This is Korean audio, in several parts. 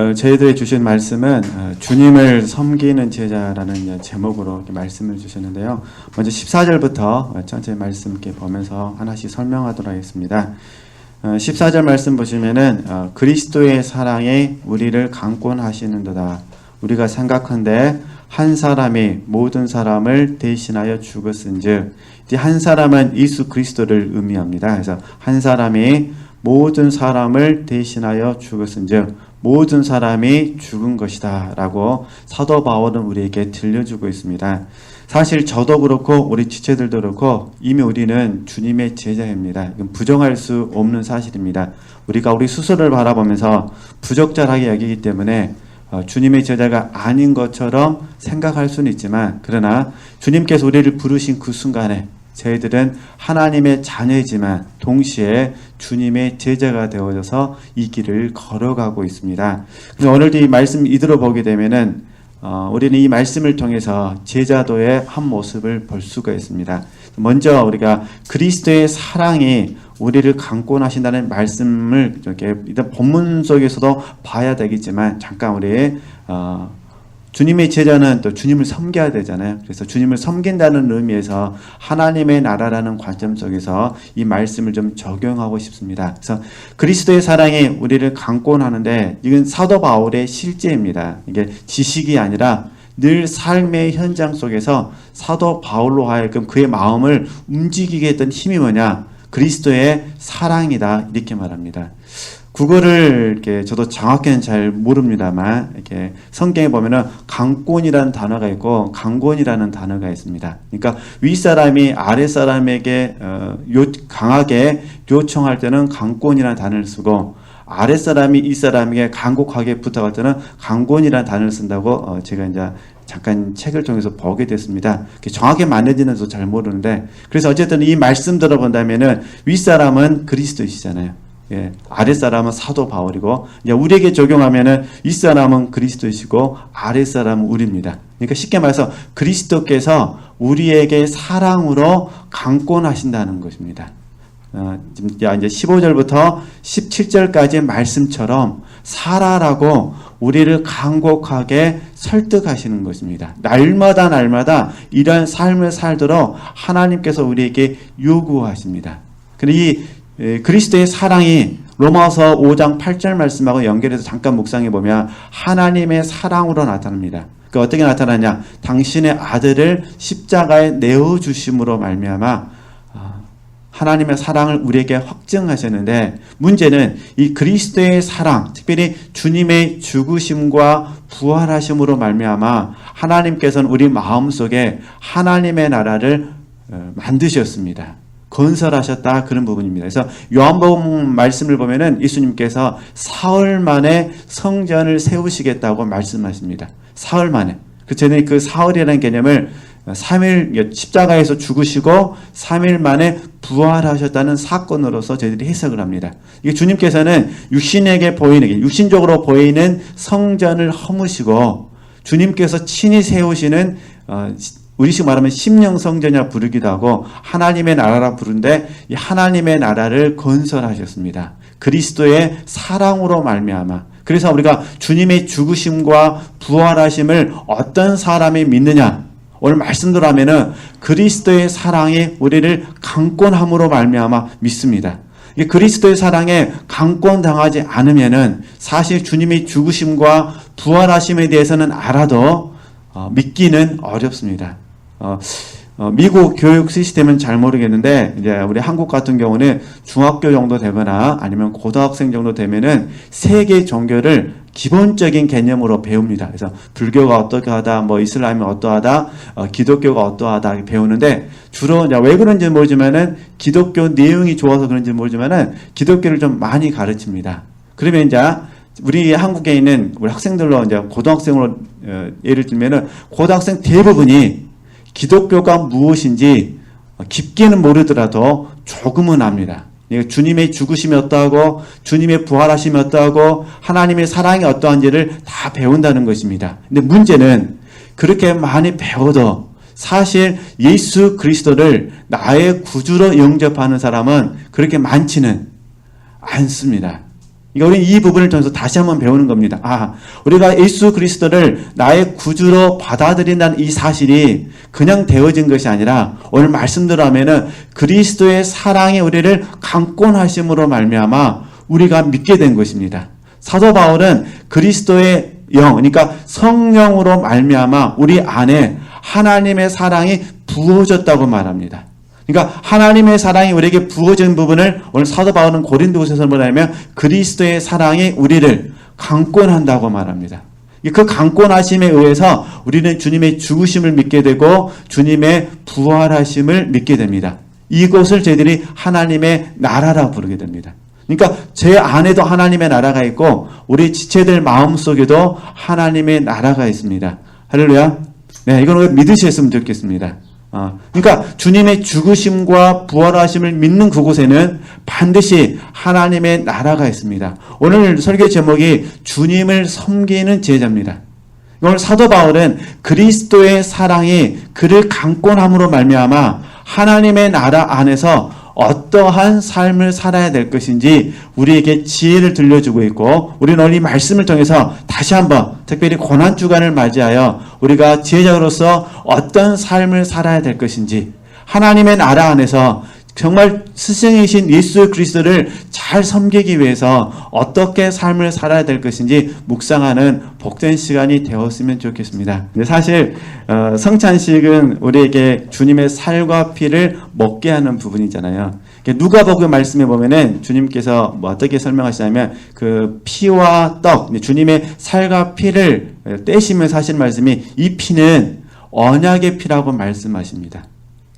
오늘 저희들이 주신 말씀은 주님을 섬기는 제자라는 제목으로 이렇게 말씀을 주셨는데요. 먼저 14절부터 천천히 말씀 이렇게 보면서 하나씩 설명하도록 하겠습니다. 14절 말씀 보시면은 그리스도의 사랑이 우리를 강권하시는도다. 우리가 생각한데 한 사람이 모든 사람을 대신하여 죽었은즉, 이 한 사람은 예수 그리스도를 의미합니다. 그래서 한 사람이 모든 사람을 대신하여 죽었은즉 모든 사람이 죽은 것이다 라고 사도 바울은 우리에게 들려주고 있습니다. 사실 저도 그렇고 우리 지체들도 그렇고 이미 우리는 주님의 제자입니다. 이건 부정할 수 없는 사실입니다. 우리가 우리 스스로를 바라보면서 부적절하게 여기기 때문에 주님의 제자가 아닌 것처럼 생각할 수는 있지만, 그러나 주님께서 우리를 부르신 그 순간에 저희들은 하나님의 자녀이지만 동시에 주님의 제자가 되어져서 이 길을 걸어가고 있습니다. 오늘도 이 말씀 이대로 보게 되면은 우리는 이 말씀을 통해서 제자도의 한 모습을 볼 수가 있습니다. 먼저 우리가 그리스도의 사랑이 우리를 강권하신다는 말씀을 이렇게 일단 본문 속에서도 봐야 되겠지만, 잠깐 우리 주님의 제자는 또 주님을 섬겨야 되잖아요. 그래서 주님을 섬긴다는 의미에서 하나님의 나라라는 관점 속에서 이 말씀을 좀 적용하고 싶습니다. 그래서 그리스도의 사랑이 우리를 강권하는데, 이건 사도 바울의 실제입니다. 이게 지식이 아니라 늘 삶의 현장 속에서 사도 바울로 하여금 그의 마음을 움직이게 했던 힘이 뭐냐? 그리스도의 사랑이다, 이렇게 말합니다. 국어를 이렇게 저도 정확히는 잘 모릅니다만, 이렇게 성경에 보면은 강권이라는 단어가 있고 강권이라는 단어가 있습니다. 그러니까 윗사람이 아랫사람에게 강하게 요청할 때는 강권이라는 단어를 쓰고, 아랫사람이 윗사람에게 간곡하게 부탁할 때는 강권이라는 단어를 쓴다고 제가 이제 잠깐 책을 통해서 보게 됐습니다. 정확히 맞는지는 잘 모르는데, 그래서 어쨌든 이 말씀 들어본다면은 윗사람은 그리스도이시잖아요. 예, 아랫사람은 사도 바울이고, 이제 우리에게 적용하면은 윗사람은 그리스도이시고 아랫사람은 우리입니다. 그러니까 쉽게 말해서 그리스도께서 우리에게 사랑으로 강권하신다는 것입니다. 이제 15절부터 17절까지의 말씀처럼 살아라고 우리를 간곡하게 설득하시는 것입니다. 날마다 이런 삶을 살도록 하나님께서 우리에게 요구하십니다. 그런데 이 그리스도의 사랑이 로마서 5장 8절 말씀하고 연결해서 잠깐 묵상해 보면 하나님의 사랑으로 나타납니다. 그 어떻게 나타나냐? 당신의 아들을 십자가에 내어주심으로 말미암아 하나님의 사랑을 우리에게 확증하셨는데, 문제는 이 그리스도의 사랑, 특별히 주님의 죽으심과 부활하심으로 말미암아 하나님께서는 우리 마음속에 하나님의 나라를 만드셨습니다. 건설하셨다, 그런 부분입니다. 그래서 요한복음 말씀을 보면은 예수님께서 사흘 만에 성전을 세우시겠다고 말씀하십니다. 사흘 만에. 저는 그 사흘이라는 개념을 3일 십자가에서 죽으시고 3일 만에 부활하셨다는 사건으로서 저희들이 해석을 합니다. 이게 주님께서는 육신에게 보이는, 육신적으로 보이는 성전을 허무시고 주님께서 친히 세우시는 우리식 말하면 심령 성전이라 부르기도 하고 하나님의 나라라 부르는데, 이 하나님의 나라를 건설하셨습니다. 그리스도의 사랑으로 말미암아. 그래서 우리가 주님의 죽으심과 부활하심을 어떤 사람이 믿느냐? 오늘 말씀대로 하면은 그리스도의 사랑이 우리를 강권함으로 말미암아 믿습니다. 이 그리스도의 사랑에 강권당하지 않으면은 사실 주님의 죽으심과 부활하심에 대해서는 알아도 믿기는 어렵습니다. 미국 교육 시스템은 잘 모르겠는데, 이제 우리 한국 같은 경우는 중학교 정도 되거나 아니면 고등학생 정도 되면은 세계 종교를 기본적인 개념으로 배웁니다. 그래서 불교가 어떠하다, 이슬람이 어떠하다, 기독교가 어떠하다 배우는데, 주로 왜 그런지 모르지만은 기독교 내용이 좋아서 그런지 모르지만은 기독교를 좀 많이 가르칩니다. 그러면 이제 우리 한국에 있는 우리 학생들로 이제 고등학생으로 예를 들면은 고등학생 대부분이 기독교가 무엇인지 깊게는 모르더라도 조금은 압니다. 주님의 죽으심이 어떠하고 주님의 부활하심이 어떠하고 하나님의 사랑이 어떠한지를 다 배운다는 것입니다. 근데 문제는 그렇게 많이 배워도 사실 예수 그리스도를 나의 구주로 영접하는 사람은 그렇게 많지는 않습니다. 그러니까 우리는 이 부분을 통해서 다시 한번 배우는 겁니다. 우리가 예수 그리스도를 나의 구주로 받아들인다는 이 사실이 그냥 되어진 것이 아니라 오늘 말씀대로 하면은 그리스도의 사랑이 우리를 강권하심으로 말미암아 우리가 믿게 된 것입니다. 사도 바울은 그리스도의 영, 그러니까 성령으로 말미암아 우리 안에 하나님의 사랑이 부어졌다고 말합니다. 그러니까 하나님의 사랑이 우리에게 부어진 부분을 오늘 사도 바울은 고린도후서에서 뭐냐면 그리스도의 사랑이 우리를 강권한다고 말합니다. 그 강권하심에 의해서 우리는 주님의 죽으심을 믿게 되고 주님의 부활하심을 믿게 됩니다. 이것을 저희들이 하나님의 나라라 부르게 됩니다. 그러니까 제 안에도 하나님의 나라가 있고 우리 지체들 마음속에도 하나님의 나라가 있습니다. 할렐루야. 네, 이건 믿으셨으면 좋겠습니다. 그러니까 주님의 죽으심과 부활하심을 믿는 그곳에는 반드시 하나님의 나라가 있습니다. 오늘 설교 제목이 주님을 섬기는 제자입니다. 오늘 사도 바울은 그리스도의 사랑이 그를 강권함으로 말미암아 하나님의 나라 안에서 어떠한 삶을 살아야 될 것인지 우리에게 지혜를 들려주고 있고 우리는 오늘 이 말씀을 통해서 다시 한번 특별히 고난주간을 맞이하여 우리가 지혜자로서 어떤 삶을 살아야 될 것인지 하나님의 나라 안에서 정말 스승이신 예수 그리스도를 잘 섬기기 위해서 어떻게 삶을 살아야 될 것인지 묵상하는 복된 시간이 되었으면 좋겠습니다. 근데 사실 성찬식은 우리에게 주님의 살과 피를 먹게 하는 부분이잖아요. 누가복음 말씀에 보면은 주님께서 어떻게 설명하시냐면 그 피와 떡, 주님의 살과 피를 떼시면서 하신 말씀이 이 피는 언약의 피라고 말씀하십니다.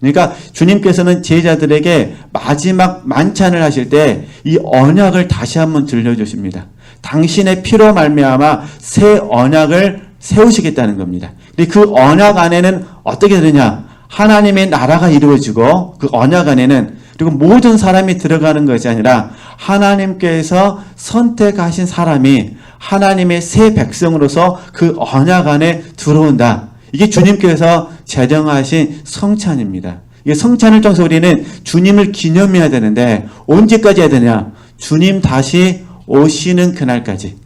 그러니까 주님께서는 제자들에게 마지막 만찬을 하실 때 이 언약을 다시 한번 들려주십니다. 당신의 피로 말미암아 새 언약을 세우시겠다는 겁니다. 근데 그 언약 안에는 어떻게 되느냐? 하나님의 나라가 이루어지고 그 언약 안에는 그리고 모든 사람이 들어가는 것이 아니라 하나님께서 선택하신 사람이 하나님의 새 백성으로서 그 언약 안에 들어온다. 이게 주님께서 제정하신 성찬입니다. 이게 성찬을 통해서 우리는 주님을 기념해야 되는데 언제까지 해야 되냐? 주님 다시 오시는 그날까지.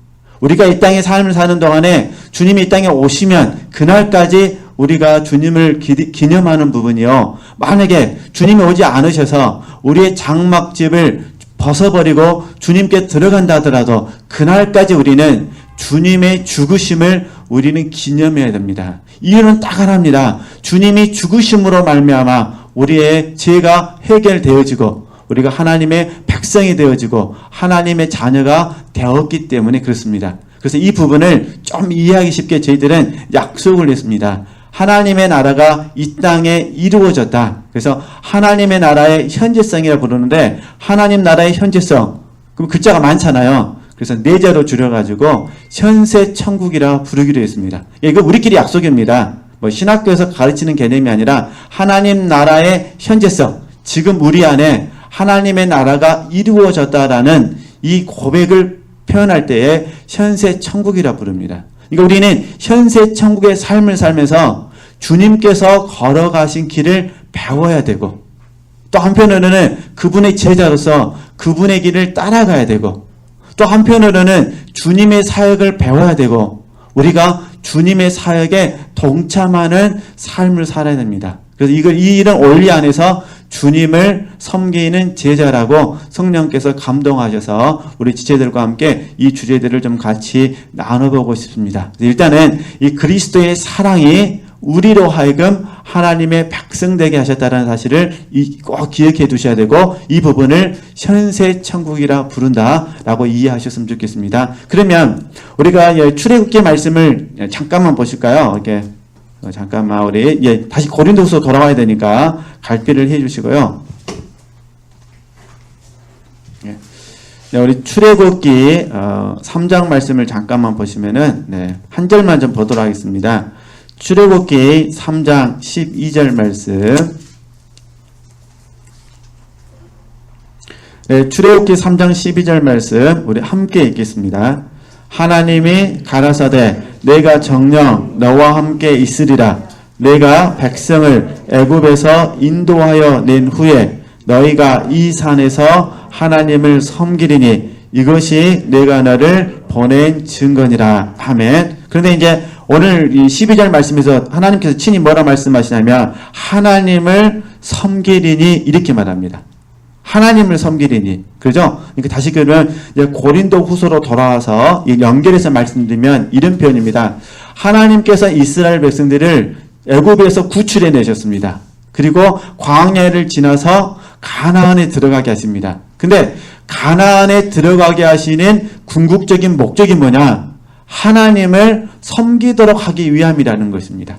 우리가 이 땅에 삶을 사는 동안에 주님이 이 땅에 오시면 그날까지 우리가 주님을 기념하는 부분이요. 만약에 주님이 오지 않으셔서 우리의 장막집을 벗어버리고 주님께 들어간다 하더라도 그날까지 우리는 주님의 죽으심을 우리는 기념해야 됩니다. 이유는 딱 하나입니다. 주님이 죽으심으로 말미암아 우리의 죄가 해결되어지고 우리가 하나님의 백성이 되어지고 하나님의 자녀가 되었기 때문에 그렇습니다. 그래서 이 부분을 좀 이해하기 쉽게 저희들은 약속을 했습니다. 하나님의 나라가 이 땅에 이루어졌다. 그래서 하나님의 나라의 현재성이라 부르는데 하나님 나라의 현재성, 그럼 글자가 많잖아요. 그래서 네 자로 줄여가지고 현세 천국이라 부르기로 했습니다. 이거 우리끼리 약속입니다. 신학교에서 가르치는 개념이 아니라 하나님 나라의 현재성, 지금 우리 안에 하나님의 나라가 이루어졌다라는 이 고백을 표현할 때에 현세 천국이라 부릅니다. 그러니까 우리는 현세 천국의 삶을 살면서 주님께서 걸어가신 길을 배워야 되고 또 한편으로는 그분의 제자로서 그분의 길을 따라가야 되고 또 한편으로는 주님의 사역을 배워야 되고 우리가 주님의 사역에 동참하는 삶을 살아야 됩니다. 그래서 이 일은 원리 안에서 주님을 섬기는 제자라고 성령께서 감동하셔서 우리 지체들과 함께 이 주제들을 좀 같이 나눠보고 싶습니다. 일단은 이 그리스도의 사랑이 우리로 하여금 하나님의 백성 되게 하셨다는 사실을 꼭 기억해 두셔야 되고 이 부분을 현세 천국이라 부른다라고 이해하셨으면 좋겠습니다. 그러면 우리가 출애굽기 말씀을 잠깐만 보실까요? 이렇게 잠깐만 우리 다시 고린도후서 돌아와야 되니까 갈피를 해주시고요. 우리 출애굽기 3장 말씀을 잠깐만 보시면은 한 절만 좀 보도록 하겠습니다. 출애굽기 3장 12절 말씀. 출애굽기 3장 12절 말씀 우리 함께 읽겠습니다. 하나님이 가라사대 내가 정녕 너와 함께 있으리라. 내가 백성을 애굽에서 인도하여 낸 후에 너희가 이 산에서 하나님을 섬기리니 이것이 내가 너를 보낸 증거니라. 아멘. 그런데 이제 오늘 이 12절 말씀에서 하나님께서 친히 뭐라 말씀하시냐면 하나님을 섬기리니 이렇게 말합니다. 하나님을 섬기리니. 그죠? 그러니까 다시 그러면 이제 고린도 후서로 돌아와서 연결해서 말씀드리면 이런 표현입니다. 하나님께서 이스라엘 백성들을 애굽에서 구출해 내셨습니다. 그리고 광야를 지나서 가나안에 들어가게 하십니다. 근데 가나안에 들어가게 하시는 궁극적인 목적이 뭐냐? 하나님을 섬기도록 하기 위함이라는 것입니다.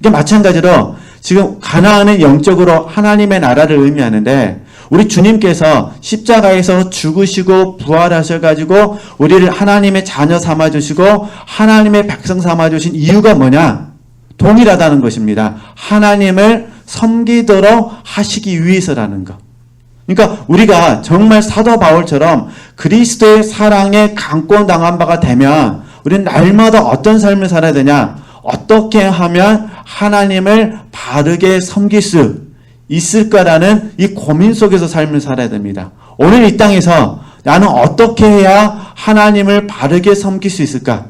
이게 마찬가지로 지금 가나안은 영적으로 하나님의 나라를 의미하는데 우리 주님께서 십자가에서 죽으시고 부활하셔가지고 우리를 하나님의 자녀 삼아주시고 하나님의 백성 삼아주신 이유가 뭐냐? 동일하다는 것입니다. 하나님을 섬기도록 하시기 위해서라는 것. 그러니까 우리가 정말 사도 바울처럼 그리스도의 사랑에 강권당한 바가 되면 우리는 날마다 어떤 삶을 살아야 되냐? 어떻게 하면 하나님을 바르게 섬길 수 있을까라는 이 고민 속에서 삶을 살아야 됩니다. 오늘 이 땅에서 나는 어떻게 해야 하나님을 바르게 섬길 수 있을까?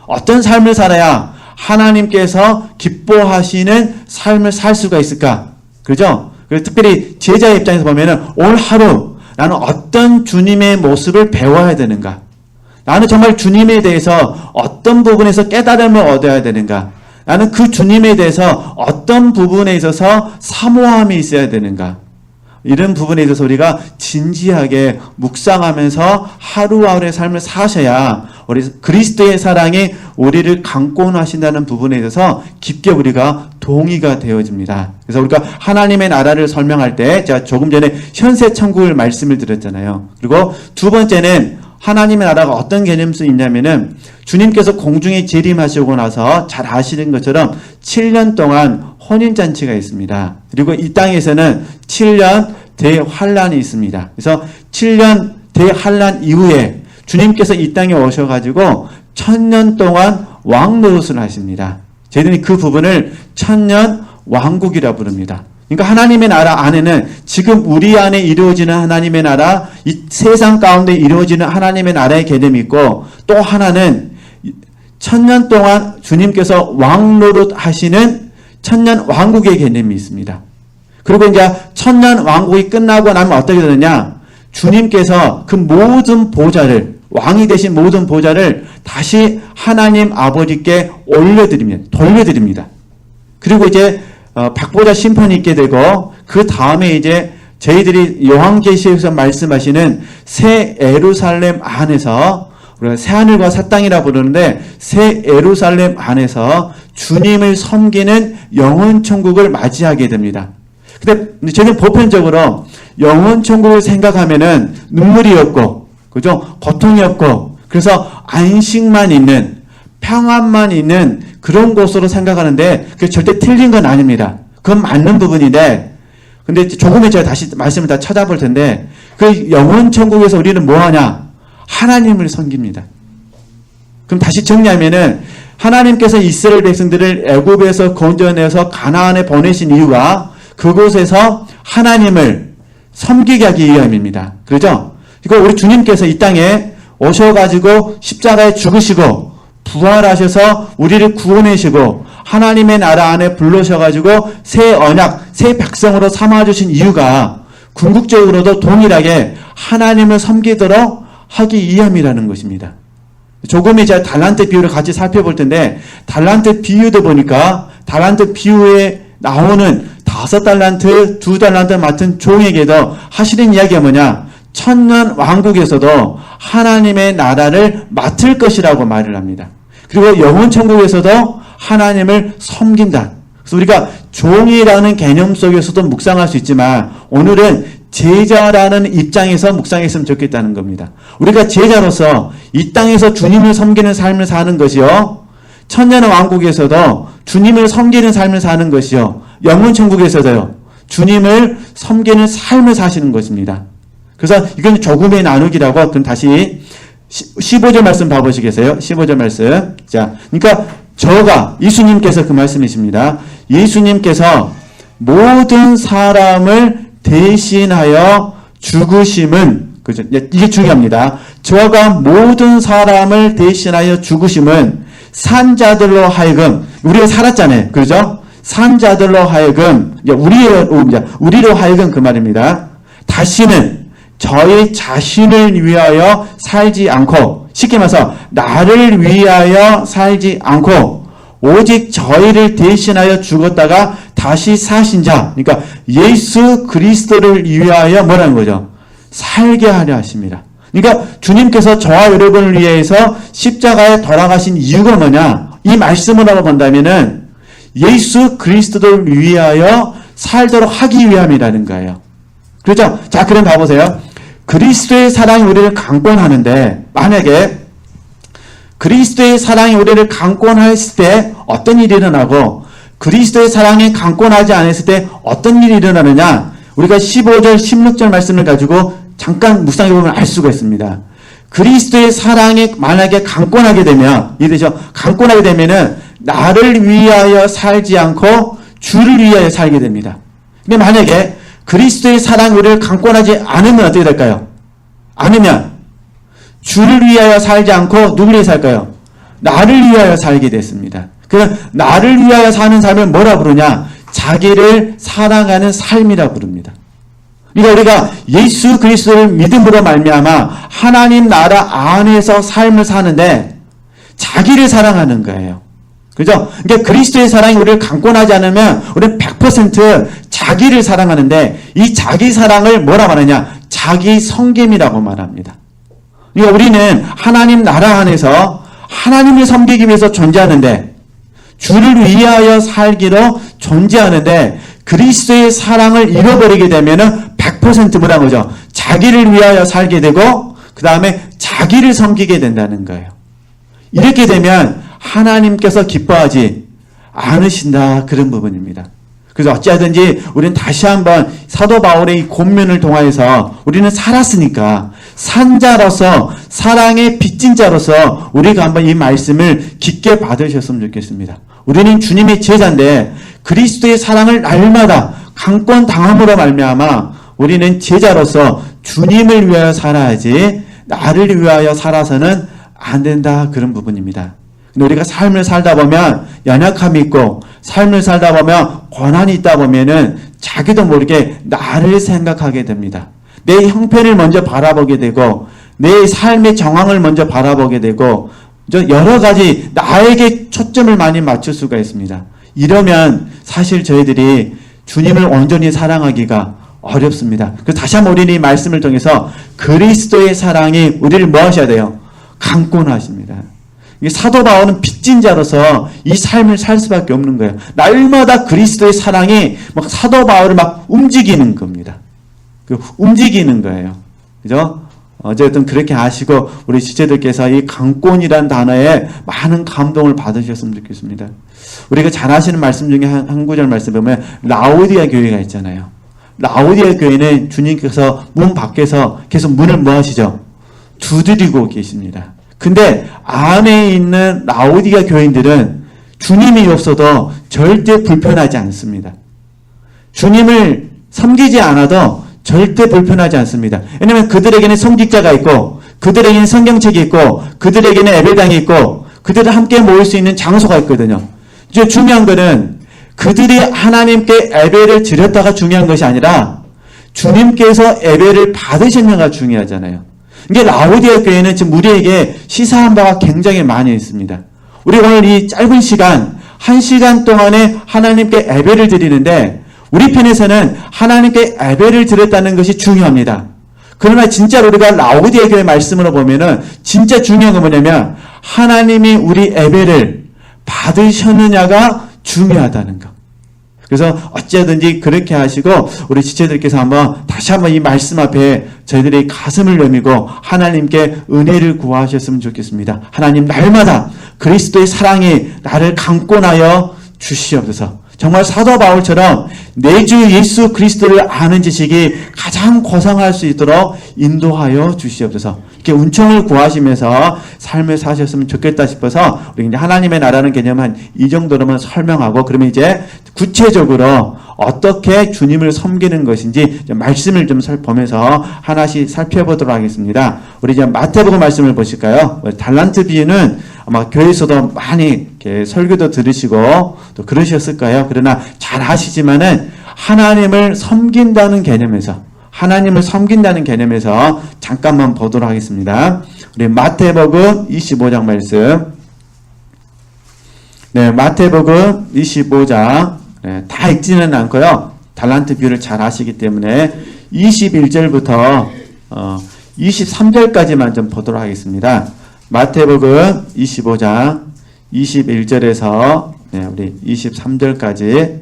어떤 삶을 살아야 하나님께서 기뻐하시는 삶을 살 수가 있을까? 그죠? 그래서 특별히 제자의 입장에서 보면은 오늘 하루 나는 어떤 주님의 모습을 배워야 되는가? 나는 정말 주님에 대해서 어떤 부분에서 깨달음을 얻어야 되는가? 나는 그 주님에 대해서 어떤 부분에 있어서 사모함이 있어야 되는가? 이런 부분에 있어서 우리가 진지하게 묵상하면서 하루하루의 삶을 사셔야 우리 그리스도의 사랑이 우리를 강권하신다는 부분에 있어서 깊게 우리가 동의가 되어집니다. 그래서 우리가 하나님의 나라를 설명할 때 제가 조금 전에 현세 천국을 말씀을 드렸잖아요. 그리고 두 번째는 하나님의 나라가 어떤 개념이 있냐면은 주님께서 공중에 재림하시고 나서 잘 아시는 것처럼 7년 동안 혼인잔치가 있습니다. 그리고 이 땅에서는 7년 대환란이 있습니다. 그래서 7년 대환란 이후에 주님께서 이 땅에 오셔가지고 1000년 동안 왕노릇을 하십니다. 저희들이 그 부분을 천년 왕국이라 부릅니다. 그러니까 하나님의 나라 안에는 지금 우리 안에 이루어지는 하나님의 나라, 이 세상 가운데 이루어지는 하나님의 나라의 개념이 있고 또 하나는 1000년 동안 주님께서 왕노릇 하시는 천년 왕국의 개념이 있습니다. 그리고 이제 천년 왕국이 끝나고 나면 어떻게 되느냐? 주님께서 그 모든 보좌를, 왕이 되신 모든 보좌를 다시 하나님 아버지께 돌려드립니다. 그리고 이제 백보자 심판이 있게 되고 그 다음에 이제 저희들이 요한계시에서 말씀하시는 새 예루살렘 안에서 우리가 새하늘과 새 땅이라 부르는데 새 예루살렘 안에서 주님을 섬기는 영원 천국을 맞이하게 됩니다. 근데 저는 보편적으로 영원 천국을 생각하면은 눈물이 없고, 그죠? 고통이 없고, 그래서 안식만 있는, 평안만 있는 그런 곳으로 생각하는데 그게 절대 틀린 건 아닙니다. 그건 맞는 부분인데, 근데 조금 은 제가 다시 말씀을 다 찾아볼 텐데 그 영원 천국에서 우리는 뭐 하냐? 하나님을 섬깁니다. 그럼 다시 정리하면은 하나님께서 이스라엘 백성들을 애굽에서 건져내서 가나안에 보내신 이유가 그곳에서 하나님을 섬기게 하기 위함입니다. 그렇죠? 이거 우리 주님께서 이 땅에 오셔가지고 십자가에 죽으시고 부활하셔서 우리를 구원하시고 하나님의 나라 안에 불러셔가지고 새 언약, 새 백성으로 삼아주신 이유가 궁극적으로도 동일하게 하나님을 섬기도록 하기 위함이라는 것입니다. 조금 이제 달란트 비유를 같이 살펴볼 텐데 달란트 비유도 보니까 달란트 비유에 나오는 5달란트, 2달란트 맡은 종에게도 하시는 이야기가 뭐냐? 천년 왕국에서도 하나님의 나라를 맡을 것이라고 말을 합니다. 그리고 영원 천국에서도 하나님을 섬긴다. 그래서 우리가 종이라는 개념 속에서도 묵상할 수 있지만 오늘은 제자라는 입장에서 묵상했으면 좋겠다는 겁니다. 우리가 제자로서 이 땅에서 주님을 섬기는 삶을 사는 것이요. 천년 왕국에서도 주님을 섬기는 삶을 사는 것이요. 영원 천국에서도요. 주님을 섬기는 삶을 사시는 것입니다. 그래서 이건 조금의 나누기라고 그럼 다시 15절 말씀 봐보시겠어요? 15절 말씀. 자, 그러니까 저가 예수님께서 그 말씀이십니다. 예수님께서 모든 사람을 대신하여 죽으심은 그죠? 이게 중요합니다. 저가 모든 사람을 대신하여 죽으심은 산자들로 하여금, 우리가 살았잖아요. 그죠? 산자들로 하여금, 우리로 하여금 그 말입니다. 다시는 저희 자신을 위하여 살지 않고, 쉽게 말해서 나를 위하여 살지 않고 오직 저희를 대신하여 죽었다가 다시 사신 자, 그러니까 예수 그리스도를 위하여 뭐라는 거죠? 살게 하려 하십니다. 그러니까 주님께서 저와 여러분을 위해서 십자가에 돌아가신 이유가 뭐냐? 이 말씀으로 본다면은 예수 그리스도를 위하여 살도록 하기 위함이라는 거예요. 그렇죠? 자, 그럼 봐보세요. 그리스도의 사랑이 우리를 강권하는데, 만약에 그리스도의 사랑이 우리를 강권했을 때 어떤 일이 일어나고 그리스도의 사랑이 강권하지 않았을 때 어떤 일이 일어나느냐, 우리가 15절 16절 말씀을 가지고 잠깐 묵상해 보면 알 수가 있습니다. 그리스도의 사랑이 만약에 강권하게 되면, 이해되죠? 강권하게 되면은 나를 위하여 살지 않고 주를 위하여 살게 됩니다. 근데 만약에 그리스도의 사랑이 우리를 강권하지 않으면 어떻게 될까요? 않으면 주를 위하여 살지 않고 누구를 위해 살까요? 나를 위하여 살게 됐습니다. 그래서 나를 위하여 사는 삶을 뭐라 부르냐? 자기를 사랑하는 삶이라 부릅니다. 그러니까 우리가 예수 그리스도를 믿음으로 말미암아 하나님 나라 안에서 삶을 사는데 자기를 사랑하는 거예요. 그죠? 그러니까 그리스도의 사랑이 우리를 강권하지 않으면 우리는 100% 자기를 사랑하는데, 이 자기 사랑을 뭐라 말하냐? 자기 섬김이라고 말합니다. 그러니까 우리는 하나님 나라 안에서 하나님을 섬기기 위해서 존재하는데, 주를 위하여 살기로 존재하는데, 그리스도의 사랑을 잃어버리게 되면은 100% 뭐라는 거죠? 자기를 위하여 살게 되고 그 다음에 자기를 섬기게 된다는 거예요. 이렇게 되면 하나님께서 기뻐하지 않으신다, 그런 부분입니다. 그래서 어찌하든지 우리는 다시 한번 사도 바울의 이 권면을 통하여서 우리는 살았으니까 산자로서 사랑의 빚진 자로서 우리가 한번 이 말씀을 깊게 받으셨으면 좋겠습니다. 우리는 주님의 제자인데 그리스도의 사랑을 날마다 강권당함으로 말미암아 우리는 제자로서 주님을 위하여 살아야지 나를 위하여 살아서는 안 된다, 그런 부분입니다. 근데 우리가 삶을 살다 보면 연약함이 있고 삶을 살다 보면 고난이 있다 보면은 자기도 모르게 나를 생각하게 됩니다. 내 형편을 먼저 바라보게 되고 내 삶의 정황을 먼저 바라보게 되고 여러 가지 나에게 초점을 많이 맞출 수가 있습니다. 이러면 사실 저희들이 주님을 온전히 사랑하기가 어렵습니다. 그래서 다시 한번 우리는 이 말씀을 통해서 그리스도의 사랑이 우리를 뭐 하셔야 돼요? 강권하십니다. 사도 바울은 빚진 자로서 이 삶을 살 수밖에 없는 거예요. 날마다 그리스도의 사랑이 막 사도 바울을 막 움직이는 겁니다. 움직이는 거예요. 그죠? 어쨌든 그렇게 하시고 우리 지체들께서 이 강권이란 단어에 많은 감동을 받으셨으면 좋겠습니다. 우리가 잘 아시는 말씀 중에 한 구절 말씀 보면 라오디아 교회가 있잖아요. 라오디아 교회는 주님께서 문 밖에서 계속 문을 뭐 하시죠? 두드리고 계십니다. 근데 안에 있는 라오디아 교인들은 주님이 없어도 절대 불편하지 않습니다. 주님을 섬기지 않아도 절대 불편하지 않습니다. 왜냐하면 그들에게는 성직자가 있고 그들에게는 성경책이 있고 그들에게는 예배당이 있고 그들을 함께 모일 수 있는 장소가 있거든요. 이제 중요한 거는 그들이 하나님께 예배를 드렸다가 중요한 것이 아니라 주님께서 예배를 받으셨냐가 중요하잖아요. 이게 라오디아 교회는 지금 우리에게 시사한 바가 굉장히 많이 있습니다. 우리 오늘 이 짧은 시간, 1시간 동안에 하나님께 예배를 드리는데 우리 편에서는 하나님께 예배를 드렸다는 것이 중요합니다. 그러나 진짜로 우리가 라오디아 교회 말씀으로 보면은 진짜 중요한 건 뭐냐면 하나님이 우리 예배를 받으셨느냐가 중요하다는 것. 그래서 어찌하든지 그렇게 하시고 우리 지체들께서 한번 다시 한번 이 말씀 앞에 저희들의 가슴을 여미고 하나님께 은혜를 구하셨으면 좋겠습니다. 하나님, 날마다 그리스도의 사랑이 나를 강권하여 주시옵소서. 정말 사도 바울처럼 내 주 예수 그리스도를 아는 지식이 가장 고상할 수 있도록 인도하여 주시옵소서. 이렇게 은총을 구하시면서 삶을 사셨으면 좋겠다 싶어서 우리 이제 하나님의 나라는 개념 한 이 정도로만 설명하고, 그러면 이제 구체적으로 어떻게 주님을 섬기는 것인지 말씀을 좀 보면서 하나씩 살펴보도록 하겠습니다. 우리 이제 마태복음 말씀을 보실까요? 달란트 비유는 아마 교회에서도 많이 이렇게 설교도 들으시고 또 그러셨을 거예요. 그러나 잘 아시지만은 하나님을 섬긴다는 개념에서 잠깐만 보도록 하겠습니다. 우리 마태복음 25장 말씀. 네, 마태복음 25장. 네, 다 읽지는 않고요. 달란트 비유를 잘 아시기 때문에 21절부터 23절까지만 좀 보도록 하겠습니다. 마태복음 25장 21절에서 네, 우리 23절까지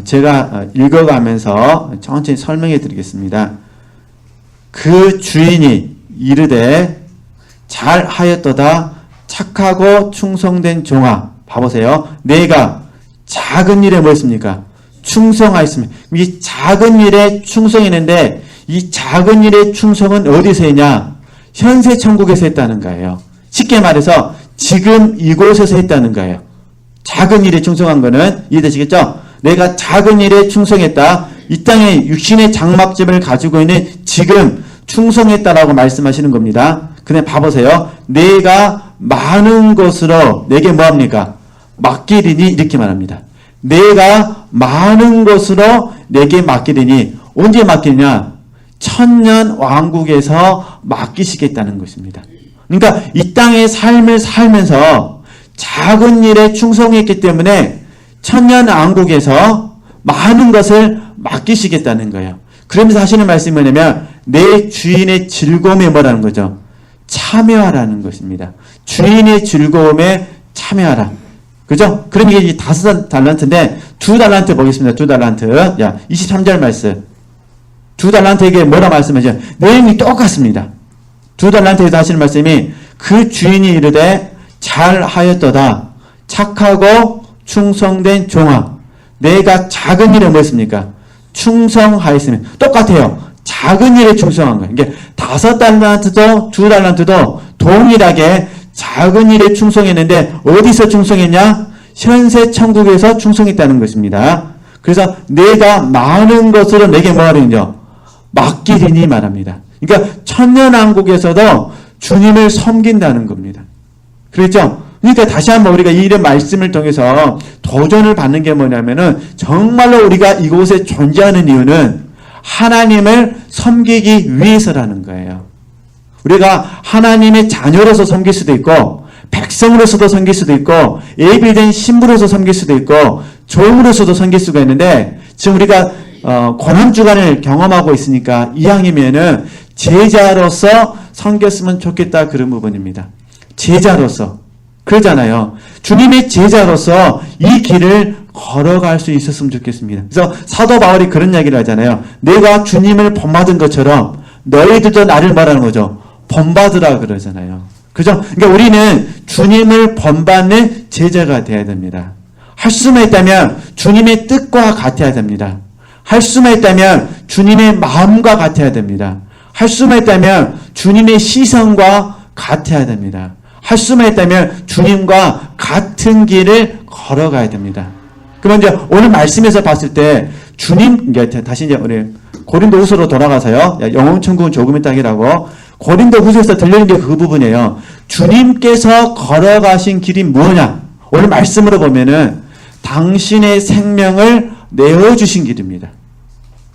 제가 읽어가면서 천천히 설명해 드리겠습니다. 그 주인이 이르되 잘하였도다 착하고 충성된 종아. 봐보세요. 내가 작은 일에 뭐 했습니까? 충성하였으면. 이 작은 일에 충성했는데 이 작은 일의 충성은 어디서 했냐? 현세 천국에서 했다는 거예요. 쉽게 말해서 지금 이곳에서 했다는 거예요. 작은 일에 충성한 거는 이해되시겠죠? 내가 작은 일에 충성했다. 이 땅에 육신의 장막집을 가지고 있는 지금 충성했다라고 말씀하시는 겁니다. 근데 봐보세요. 내가 많은 것으로 내게 뭐합니까? 맡기리니 이렇게 말합니다. 내가 많은 것으로 내게 맡기리니 언제 맡기냐? 천년 왕국에서 맡기시겠다는 것입니다. 그러니까 이 땅의 삶을 살면서 작은 일에 충성했기 때문에 천년 왕국에서 많은 것을 맡기시겠다는 거예요. 그러면서 하시는 말씀이 뭐냐면 내 주인의 즐거움에 뭐라는 거죠? 참여하라는 것입니다. 주인의 즐거움에 참여하라. 그죠? 그럼 이게 5달란트인데 2달란트 보겠습니다. 2달란트. 야, 23절 말씀. 2달란트에게 뭐라 말씀하죠? 내용이 똑같습니다. 2달란트에서 하시는 말씀이 그 주인이 이르되 잘하였도다 착하고 충성된 종아. 내가 작은 일에 뭐 했습니까? 충성하였으면. 똑같아요. 작은 일에 충성한 거예요. 이게 5달란트도 2달란트도 동일하게 작은 일에 충성했는데 어디서 충성했냐? 현세 천국에서 충성했다는 것입니다. 그래서 내가 많은 것으로 내게 뭐하리냐? 맡기리니 말합니다. 그러니까 천년왕국에서도 주님을 섬긴다는 겁니다. 그렇죠? 그러니까 다시 한번 우리가 이 말씀을 통해서 도전을 받는 게 뭐냐면은 정말로 우리가 이곳에 존재하는 이유는 하나님을 섬기기 위해서라는 거예요. 우리가 하나님의 자녀로서 섬길 수도 있고 백성으로서도 섬길 수도 있고 예비된 신부로서 섬길 수도 있고 종으로서도 섬길 수가 있는데 지금 우리가 고난주간을 경험하고 있으니까 이왕이면은 제자로서 섬겼으면 좋겠다 그런 부분입니다. 제자로서. 그러잖아요. 주님의 제자로서 이 길을 걸어갈 수 있었으면 좋겠습니다. 그래서 사도 바울이 그런 이야기를 하잖아요. 내가 주님을 본받은 것처럼 너희들도 나를 말하는 거죠. 본받으라 그러잖아요. 그죠? 그러니까 우리는 주님을 본받는 제자가 되어야 됩니다. 할 수만 있다면 주님의 뜻과 같아야 됩니다. 할 수만 있다면 주님의 마음과 같아야 됩니다. 할 수만 있다면 주님의 시선과 같아야 됩니다. 할 수만 있다면 주님과 같은 길을 걸어가야 됩니다. 그러면 이제 오늘 말씀에서 봤을 때 주님, 다시 이제 우리 고린도후서로 돌아가서요. 영혼 천국은 조금의 땅이라고 고린도후서에서 들리는 게 그 부분이에요. 주님께서 걸어가신 길이 뭐냐? 오늘 말씀으로 보면은 당신의 생명을 내어주신 길입니다.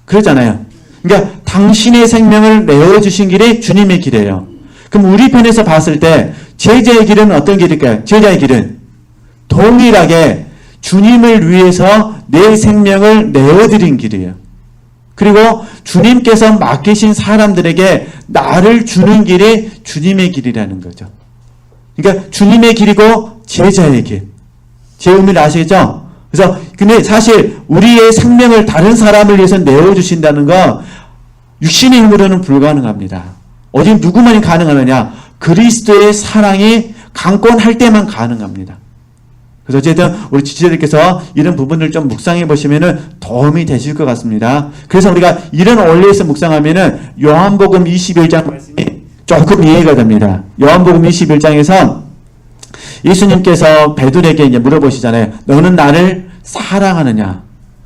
그러잖아요. 그러니까 당신의 생명을 내어주신 길이 주님의 길이에요. 그럼 우리 편에서 봤을 때 제자의 길은 어떤 길일까요? 제자의 길은 동일하게 주님을 위해서 내 생명을 내어드린 길이에요. 그리고 주님께서 맡기신 사람들에게 나를 주는 길이 주님의 길이라는 거죠. 그러니까 주님의 길이고 제자의 길. 제 의미를 아시겠죠? 그래서 근데 사실 우리의 생명을 다른 사람을 위해서 내어주신다는 거 육신의 힘으로는 불가능합니다. 오직 누구만이 가능하느냐? 그리스도의 사랑이 강권할 때만 가능합니다. 그래서 어쨌든 우리 지체들께서 이런 부분을 좀 묵상해 보시면은 도움이 되실 것 같습니다. 그래서 우리가 이런 원리에서 묵상하면은 요한복음 21장 말씀이 조금 이해가 됩니다. 요한복음 21장에서 예수님께서 베드로에게 이제 물어보시잖아요. 너는 나를 사랑하느냐?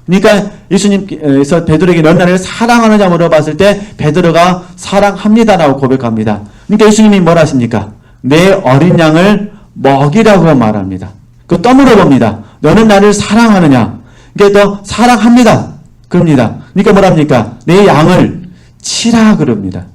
그러니까 예수님께서 베드로에게 너는 나를 사랑하느냐 물어봤을 때 베드로가 사랑합니다라고 고백합니다. 그러니까 예수님이 뭐라 하십니까? 내 어린 양을 먹이라고 말합니다. 그 또 물어봅니다. 너는 나를 사랑하느냐? 그러니까 또 사랑합니다. 그럽니다. 그러니까 뭐랍니까? 내 양을 치라 그럽니다.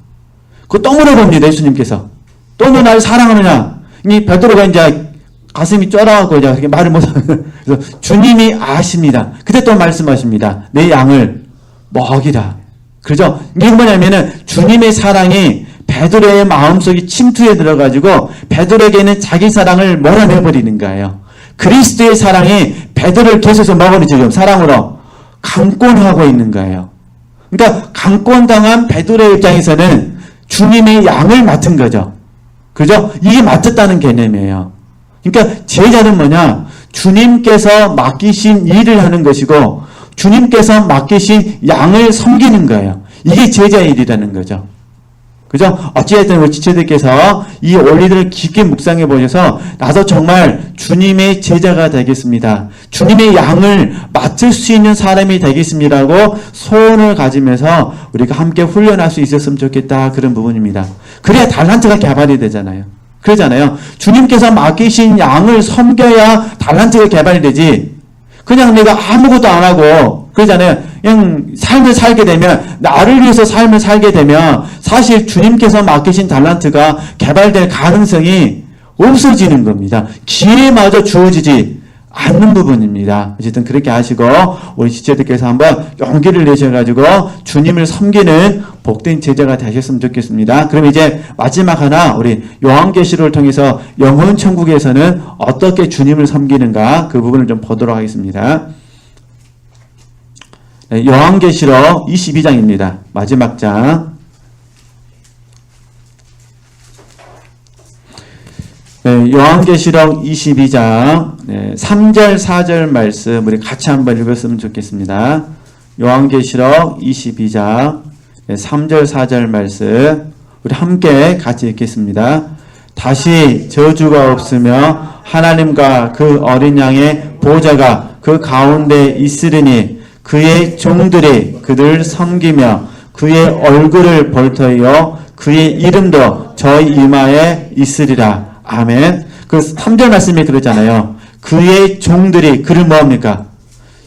그 또 물어봅니다. 예수님께서. 또 너 나를 사랑하느냐? 이 베드로가 이제 가슴이 쫄아가고 이제 그렇게 말을 못하는. 그래서 주님이 아십니다. 그때 또 말씀하십니다. 내 양을 먹이라. 그죠? 이게 뭐냐면은 주님의 사랑이 베드로의 마음속에 침투해 들어가지고 베드로에게는 자기 사랑을 몰아내버리는 거예요. 그리스도의 사랑이 베드로를 계속해서 먹어리죠. 사랑으로 강권하고 있는 거예요. 그러니까 강권당한 베드로의 입장에서는 주님의 양을 맡은 거죠. 그죠? 이게 맡았다는 개념이에요. 그러니까 제자는 뭐냐? 주님께서 맡기신 일을 하는 것이고 주님께서 맡기신 양을 섬기는 거예요. 이게 제자의 일이라는 거죠. 그죠? 어찌됐든 우리 지체들께서 이 원리들을 깊게 묵상해 보셔서 나도 정말 주님의 제자가 되겠습니다. 주님의 양을 맡을 수 있는 사람이 되겠습니다라고 소원을 가지면서 우리가 함께 훈련할 수 있었으면 좋겠다. 그런 부분입니다. 그래야 달란트가 개발이 되잖아요. 그러잖아요. 주님께서 맡기신 양을 섬겨야 달란트가 개발이 되지. 그냥 내가 아무것도 안 하고 그러잖아요. 그냥 삶을 살게 되면 나를 위해서 삶을 살게 되면 사실 주님께서 맡기신 달란트가 개발될 가능성이 없어지는 겁니다. 기회마저 주어지지 않는 부분입니다. 어쨌든 그렇게 하시고 우리 지체들께서 한번 용기를 내셔가지고 주님을 섬기는 복된 제자가 되셨으면 좋겠습니다. 그럼 이제 마지막 하나 우리 요한계시록을 통해서 영혼 천국에서는 어떻게 주님을 섬기는가 그 부분을 좀 보도록 하겠습니다. 네, 요한계시록 22장입니다. 마지막 장. 네, 요한계시록 22장 3절 4절 말씀 우리 같이 한번 읽었으면 좋겠습니다. 요한계시록 22장 3절 4절 말씀 우리 함께 같이 읽겠습니다. 다시 저주가 없으며 하나님과 그 어린 양의 보좌가 그 가운데 있으리니 그의 종들이 그들 섬기며 그의 얼굴을 볼터이요 그의 이름도 저희 이마에 있으리라. 아멘. 그 3절 말씀에 그러잖아요. 그의 종들이 그를 뭐합니까?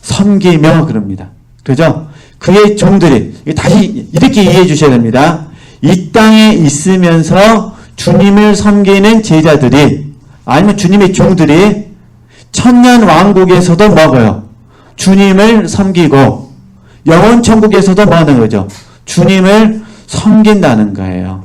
섬기며 그럽니다. 그죠? 그의 종들이 다시 이렇게 이해해 주셔야 됩니다. 이 땅에 있으면서 주님을 섬기는 제자들이 아니면 주님의 종들이 천년 왕국에서도 먹어요. 주님을 섬기고 영원 천국에서도 뭐 하는 거죠? 주님을 섬긴다는 거예요.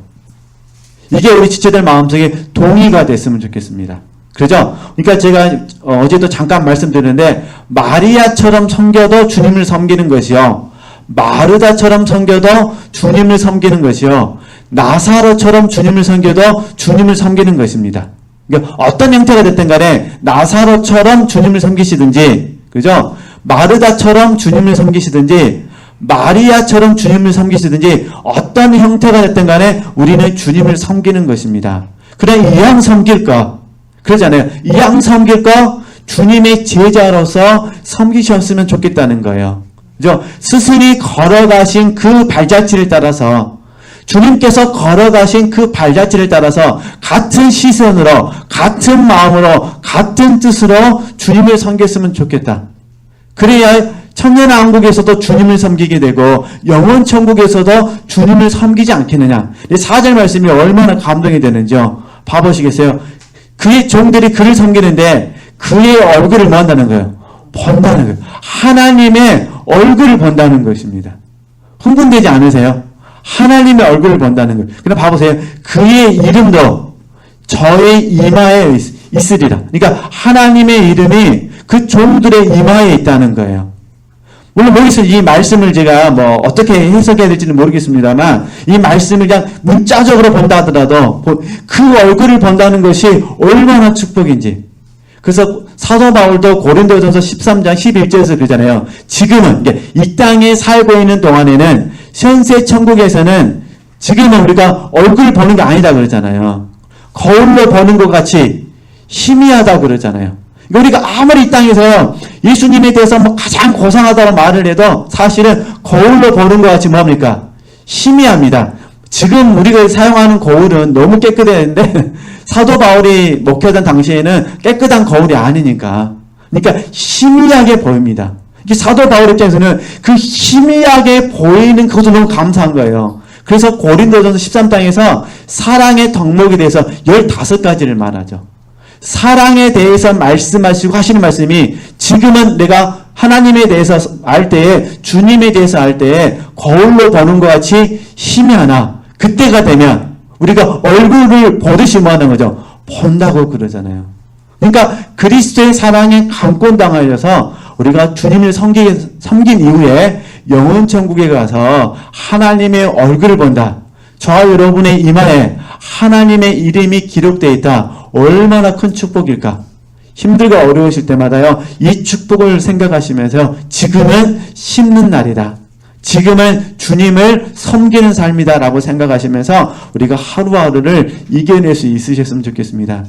이게 우리 지체들 마음속에 동의가 됐으면 좋겠습니다. 그죠? 그러니까 제가 어제도 잠깐 말씀드렸는데 마리아처럼 섬겨도 주님을 섬기는 것이요. 마르다처럼 섬겨도 주님을 섬기는 것이요. 나사로처럼 주님을 섬겨도 주님을 섬기는 것입니다. 그러니까 어떤 형태가 됐든 간에 나사로처럼 주님을 섬기시든지 그죠? 마르다처럼 주님을 섬기시든지 마리아처럼 주님을 섬기시든지 어떤 형태가 됐든 간에 우리는 주님을 섬기는 것입니다. 그래 이왕 섬길 거 그러잖아요. 이왕 섬길 거 주님의 제자로서 섬기셨으면 좋겠다는 거예요. 그죠? 스승이 걸어가신 그 발자취를 따라서 주님께서 걸어가신 그 발자취를 따라서 같은 시선으로 같은 마음으로 같은 뜻으로 주님을 섬겼으면 좋겠다. 그래야 천년왕국에서도 주님을 섬기게 되고 영원 천국에서도 주님을 섬기지 않겠느냐. 4절 말씀이 얼마나 감동이 되는지요. 봐보시겠어요? 그의 종들이 그를 섬기는데 그의 얼굴을 뭐 한다는 거예요? 본다는 거예요. 하나님의 얼굴을 본다는 것입니다. 흥분되지 않으세요? 하나님의 얼굴을 본다는 거예요. 그럼 봐보세요. 그의 이름도 저의 이마에 있으리라. 그러니까 하나님의 이름이 그 종들의 이마에 있다는 거예요. 물론 여기서 이 말씀을 제가 뭐 어떻게 해석해야 될지는 모르겠습니다만 이 말씀을 그냥 문자적으로 본다 하더라도 그 얼굴을 본다는 것이 얼마나 축복인지 그래서 사도 바울도 고린도전서 13장 11절에서 그러잖아요. 지금은 이 땅에 살고 있는 동안에는 현세 천국에서는 지금은 우리가 얼굴 보는 게 아니다 그러잖아요. 거울로 보는 것 같이 희미하다고 그러잖아요. 우리가 아무리 이 땅에서 예수님에 대해서 뭐 가장 고상하다고 말을 해도 사실은 거울로 보는 것 같이 뭡니까? 희미합니다. 지금 우리가 사용하는 거울은 너무 깨끗했는데 사도 바울이 목회하던 당시에는 깨끗한 거울이 아니니까. 그러니까 희미하게 보입니다. 이게 사도 바울 입장에서는 그 희미하게 보이는 그것도 너무 감사한 거예요. 그래서 고린도전서 13장에서 사랑의 덕목에 대해서 15가지를 말하죠. 사랑에 대해서 말씀하시고 하시는 말씀이 지금은 내가 하나님에 대해서 알 때에 주님에 대해서 알 때에 거울로 보는 것 같이 희미하나 그때가 되면 우리가 얼굴을 보듯이 뭐 하는 거죠? 본다고 그러잖아요. 그러니까 그리스도의 사랑에 감권당하여서 우리가 주님을 섬긴 이후에 영혼천국에 가서 하나님의 얼굴을 본다. 저와 여러분의 이마에 하나님의 이름이 기록되어 있다. 얼마나 큰 축복일까? 힘들고 어려우실 때마다요, 이 축복을 생각하시면서 지금은 심는 날이다. 지금은 주님을 섬기는 삶이다 라고 생각하시면서 우리가 하루하루를 이겨낼 수 있으셨으면 좋겠습니다.